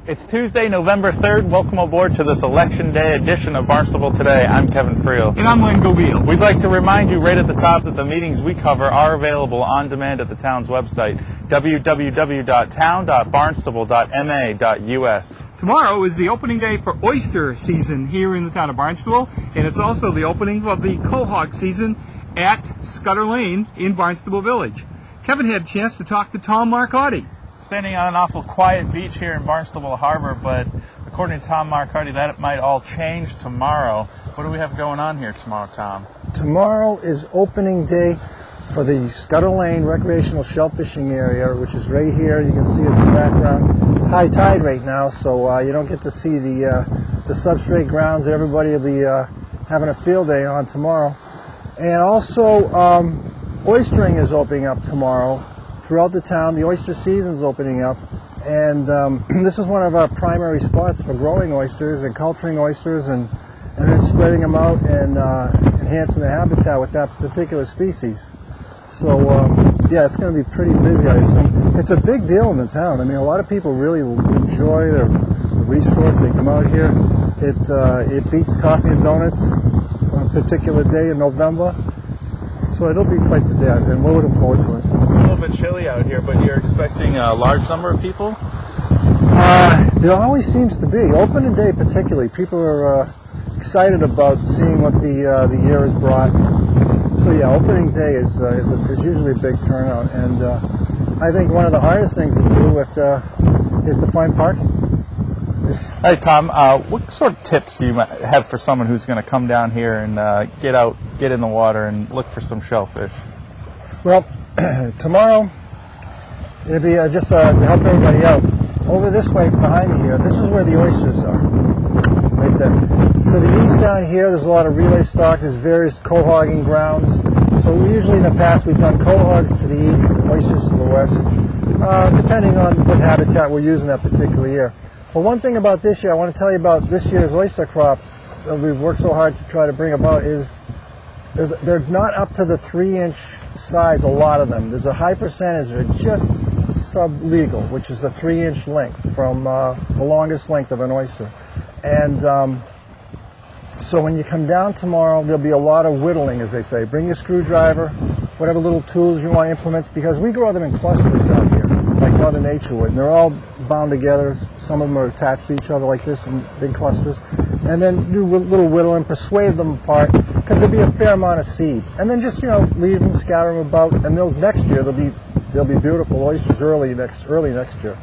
It's Tuesday, November 3rd. Welcome aboard to this Election Day edition of Barnstable Today. I'm Kevin Friel. And I'm Len Gobeil. We'd like to remind you right at the top that the meetings we cover are available on demand at the town's website, www.town.barnstable.ma.us. Tomorrow is the opening day for oyster season here in the town of Barnstable, and it's also the opening of the quahog season at Scudder Lane in Barnstable Village. Kevin had a chance to talk to Tom Marcotti. Standing on an awful quiet beach here in Barnstable Harbor, but according to Tom Marcotti, that might all change tomorrow. What do we have going on here tomorrow, Tom? Tomorrow is opening day for the Scudder Lane recreational shell fishing area, which is right here. You can see it in the background. It's high tide right now, so you don't get to see the substrate grounds that everybody will be having a field day on tomorrow. And also, oystering is opening up tomorrow. Throughout the town, the oyster season is opening up, and this is one of our primary spots for growing oysters and culturing oysters and then spreading them out and enhancing the habitat with that particular species. So yeah, it's going to be pretty busy. It's a big deal in the town. I mean, a lot of people really enjoy the resource. They come out here. It beats coffee and donuts on a particular day in November. So it'll be quite the day, and we're looking forward to it. It's a little bit chilly out here, but you're expecting a large number of people? There always seems to be. Opening day particularly, people are excited about seeing what the year has brought. So yeah, opening day is usually a big turnout, and I think one of the hardest things to do is to find parking. Hey Tom, what sort of tips do you have for someone who's going to come down here and get in the water and look for some shellfish? Well, tomorrow it'll be just to help everybody out. Over this way behind me here, this is where the oysters are, right there. To the east down here, there's a lot of relay stock. There's various quahogging grounds. So usually in the past we've done quahogs to the east, oysters to the west, depending on what habitat we're using that particular year. Well, one thing about this year, I want to tell you about this year's oyster crop that we've worked so hard to try to bring about is they're not up to the 3-inch size, a lot of them. There's a high percentage that are just sub-legal, which is the 3-inch length from the longest length of an oyster. And so when you come down tomorrow, there'll be a lot of whittling, as they say. Bring your screwdriver, whatever little tools you want, implements, because we grow them in clusters out here, like Mother Nature would. And they're all bound together. Some of them are attached to each other like this in big clusters. And then do a little whittling, persuade them apart, because there'll be a fair amount of seed. And then just, leave them, scatter them about, and those next year they'll be beautiful oysters early next year.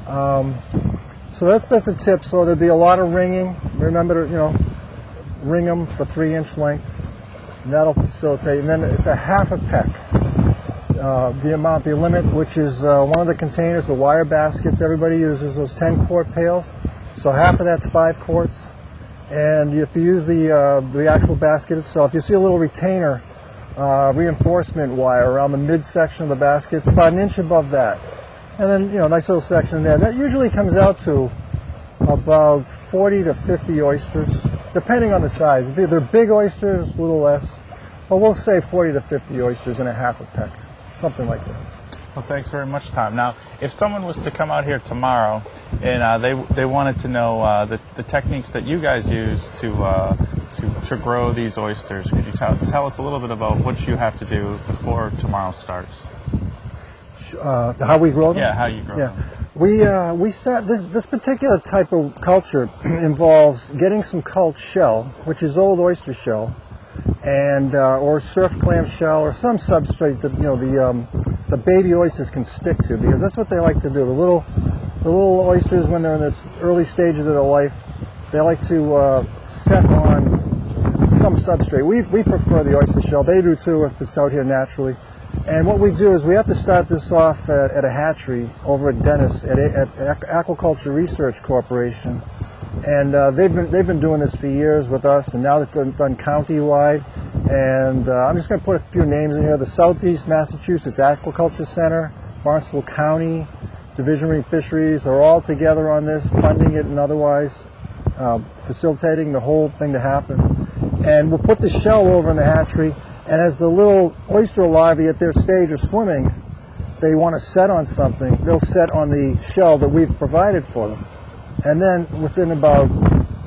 So that's a tip. So there'll be a lot of ringing. Remember to, ring them for 3-inch length. And that'll facilitate. And then it's a half a peck. The limit, which is one of the containers, the wire baskets everybody uses, those 10-quart pails. So half of that's 5 quarts. And if you use the actual basket itself, you see a little retainer reinforcement wire around the midsection of the basket. It's about 1 inch above that. And then, a nice little section there. That usually comes out to about 40 to 50 oysters, depending on the size. If they're big oysters, a little less. But we'll say 40 to 50 oysters in a half a peck. Something like that. Well, thanks very much, Tom. Now, if someone was to come out here tomorrow and they wanted to know the techniques that you guys use to grow these oysters, could you tell us a little bit about what you have to do before tomorrow starts? How we grow them? Yeah, how you grow them. We start this particular type of culture involves getting some culled shell, which is old oyster shell, and or surf clam shell or some substrate that the baby oysters can stick to, because that's what they like to do. The little oysters, when they're in this early stages of their life, they like to set on some substrate. We prefer the oyster shell. They do too if it's out here naturally. And what we do is we have to start this off at a hatchery over at Dennis at Aquaculture Research Corporation. And they've been doing this for years with us, and now it's done county-wide. And I'm just going to put a few names in here. The Southeast Massachusetts Aquaculture Center, Barnstable County, Division of Marine Fisheries are all together on this, funding it and otherwise facilitating the whole thing to happen. And we'll put the shell over in the hatchery, and as the little oyster larvae at their stage of swimming, they want to set on something, they'll set on the shell that we've provided for them. And then within about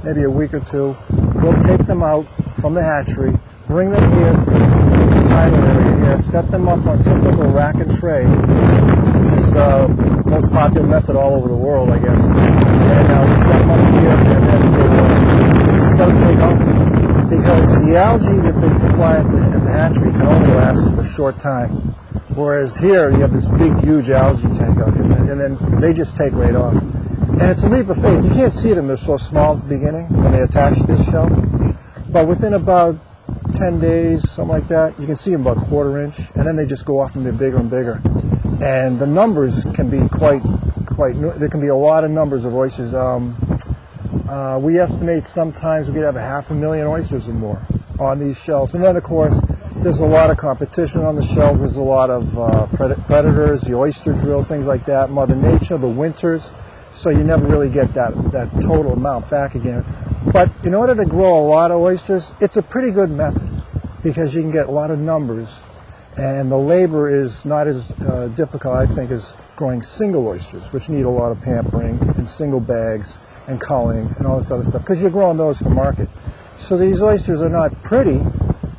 maybe a week or two, we'll take them out from the hatchery, bring them here to the tidal area here, set them up on typical rack and tray, which is the most popular method all over the world, I guess. And we set them up here, and then we'll just let them take off. Because the algae that they supply at the hatchery can only last for a short time. Whereas here, you have this big, huge algae tank out here, and then they just take right off. And it's a leap of faith. You can't see them. They're so small at the beginning when they attach to this shell. But within about 10 days, something like that, you can see them about a quarter inch, and then they just go off and they're bigger and bigger. And the numbers can be there can be a lot of numbers of oysters. We estimate sometimes we could have 500,000 oysters or more on these shells. And then, of course, there's a lot of competition on the shells. There's a lot of predators, the oyster drills, things like that, Mother Nature, the winters. So you never really get that total amount back again. But in order to grow a lot of oysters, it's a pretty good method because you can get a lot of numbers, and the labor is not as difficult, I think, as growing single oysters, which need a lot of pampering and single bags and culling and all this other stuff, because you're growing those for market. So these oysters are not pretty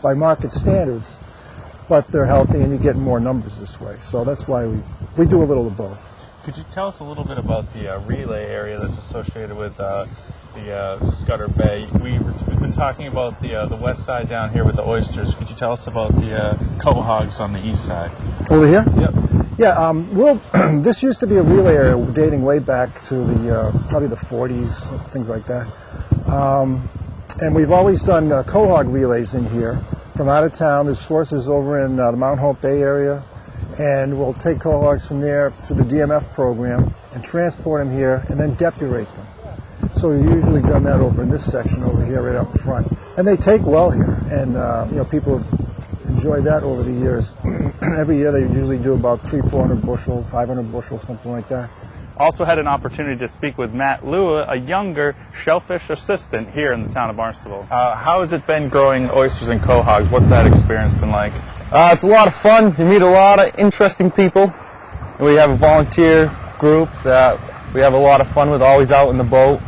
by market standards, but they're healthy and you get more numbers this way. So that's why we do a little of both. Could you tell us a little bit about the relay area that's associated with the Scudder Bay? We've been talking about the west side down here with the oysters. Could you tell us about the cohogs on the east side? Over here? Yep. Yeah, this used to be a relay area dating way back to probably the 40s, things like that. And we've always done cohog relays in here from out of town. There's sources over in the Mount Hope Bay area, and we'll take cohogs from there through the DMF program and transport them here and then depurate them. So we've usually done that over in this section over here right up front. And they take well here, and people enjoy that over the years. Every year they usually do about 300-400 bushel, 500 bushel, something like that. Also had an opportunity to speak with Matt Lua, a younger shellfish assistant here in the town of Barnstable. How has it been growing oysters and cohogs? What's that experience been like? It's a lot of fun. You meet a lot of interesting people. We have a volunteer group that we have a lot of fun with, always out in the boat.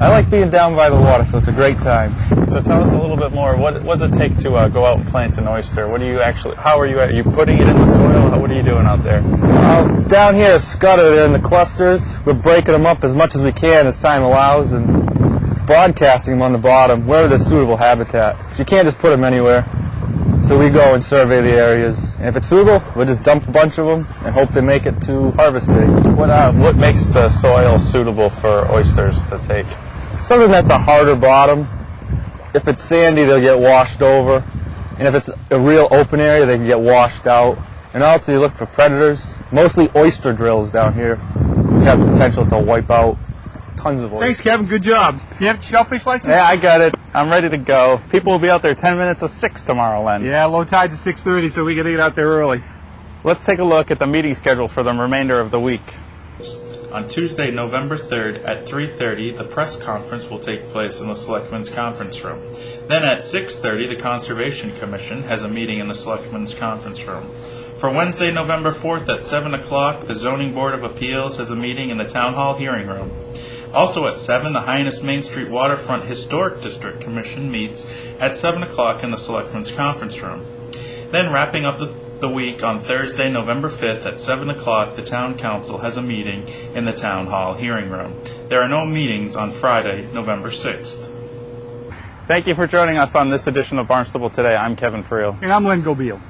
I like being down by the water, so it's a great time. So tell us a little bit more. What does it take to go out and plant an oyster? How are you putting it in the soil? What are you doing out there? Down here at Scudder, they're in the clusters. We're breaking them up as much as we can as time allows and broadcasting them on the bottom wherever there's suitable habitat. You can't just put them anywhere. So we go and survey the areas. And if it's suitable, we'll just dump a bunch of them and hope they make it to harvest day. What makes the soil suitable for oysters to take? Something that's a harder bottom. If it's sandy, they'll get washed over. And if it's a real open area, they can get washed out. And also you look for predators, mostly oyster drills down here. They have the potential to wipe out tons of oysters. Thanks, Kevin. Good job. Do you have a shellfish license? Yeah, I got it. I'm ready to go. People will be out there 10 minutes of 6 tomorrow, Len. Yeah, low tide's at 6:30, so we got to get out there early. Let's take a look at the meeting schedule for the remainder of the week. On Tuesday, November 3rd at 3:30, the press conference will take place in the Selectmen's Conference Room. Then at 6:30, the Conservation Commission has a meeting in the Selectmen's Conference Room. For Wednesday, November 4th at 7 o'clock, the Zoning Board of Appeals has a meeting in the Town Hall Hearing Room. Also at 7, the Hyannis Main Street Waterfront Historic District Commission meets at 7 o'clock in the Selectmen's Conference Room. Then wrapping up the week on Thursday, November 5th at 7 o'clock, the Town Council has a meeting in the Town Hall Hearing Room. There are no meetings on Friday, November 6th. Thank you for joining us on this edition of Barnstable Today. I'm Kevin Friel. And I'm Len Gobeil.